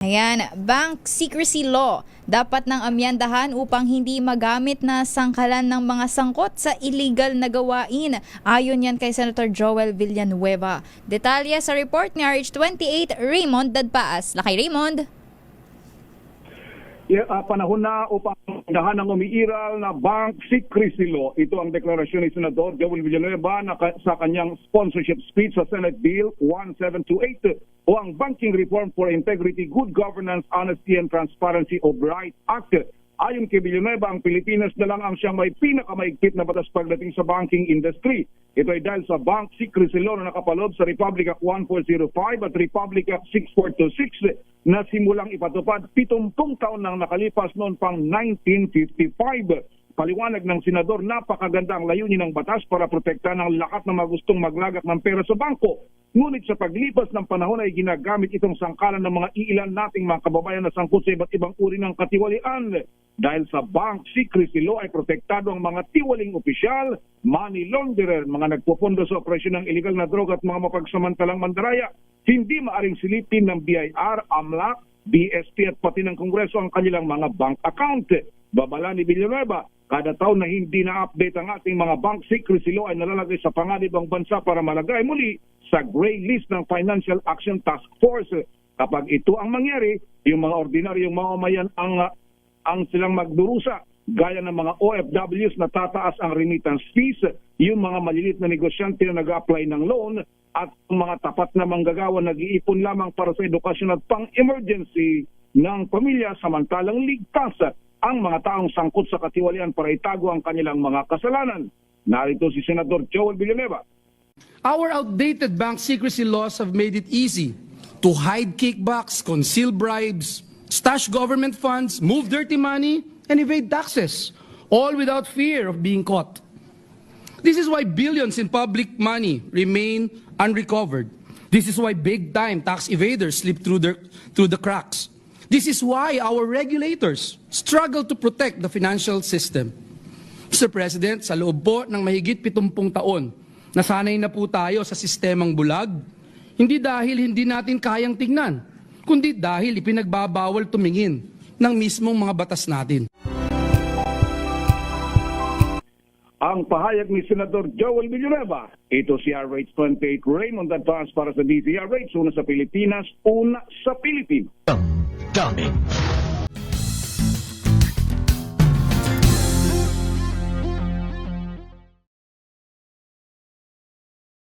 Ayan, Bank Secrecy Law dapat nang amyandahan upang hindi magamit na sangkalan ng mga sangkot sa illegal na gawain. Ayon yan kay Senator Joel Villanueva. Detalye sa report ni RH28 Raymond Dadpaas. Lakay Raymond. Panahon na upang dahan ng umiiral na Bank Secrecy Law. Ito ang deklarasyon ni Senador Joel Villanueva sa kanyang sponsorship speech sa Senate Bill 1728 o ang Banking Reform for Integrity, Good Governance, Honesty and Transparency of Rights Act. Ayon kay Villanueva, ang Pilipinas na lang ang siyang may pinakamaigpit na batas pagdating sa banking industry. Ito ay dahil sa Bank Secrecy Law na nakapaloob sa Republic Act 1405 at Republic Act 6426 na simulang ipatupad 70 taon nang nakalipas noon pang 1955. Paliwanag ng senador, napakaganda ang layunin ng batas para protektahan ang lahat ng mga gustong maglagak ng pera sa bangko. Ngunit sa paglipas ng panahon ay ginagamit itong sangkalan ng mga iilan nating mga kababayan na sangkot sa iba't ibang uri ng katiwalian. Dahil sa Bank Secrecy Law ay protektado ang mga tiwaling opisyal, money launderer, mga nagpupondo sa operasyon ng illegal na droga at mga mapagsamantalang mandaraya. Hindi maaring silipin ng BIR, AMLAC, BSP at pati ng Kongreso ang kanilang mga bank account. Babala ni Villanueva, kada taon na hindi na-update ang ating mga Bank Secrecy Law ay nalalagay sa panganib ang bansa para malagay muli sa gray list ng Financial Action Task Force. Kapag ito ang mangyari, yung mga ordinaryong mamamayan ang silang magdurusa, gaya ng mga OFWs na tataas ang remittance fees, yung mga maliliit na negosyante na nag-apply ng loan, at mga tapat na manggagawa nag-iipon lamang para sa edukasyon at pang-emergency ng pamilya, samantalang ligtas ang mga taong sangkot sa katiwalian para itago ang kanilang mga kasalanan. Narito si Senador Joel Villanueva. Our outdated bank secrecy laws have made it easy to hide kickbacks, conceal bribes, stash government funds, move dirty money, and evade taxes, all without fear of being caught. This is why billions in public money remain unrecovered. This is why big-time tax evaders slip through the cracks. This is why our regulators struggle to protect the financial system. Mr. President, sa loob po ng mahigit 70 taon, nasanay na po tayo sa sistemang bulag, hindi dahil hindi natin kayang tingnan, kundi dahil ipinagbabawal tumingin ng mismong mga batas natin. Ang pahayag ni Senador Joel Villanueva. Ito si RH28 Raymond Dadpaas para sa DZRH, una sa Pilipinas, una sa Pilipinas. Daming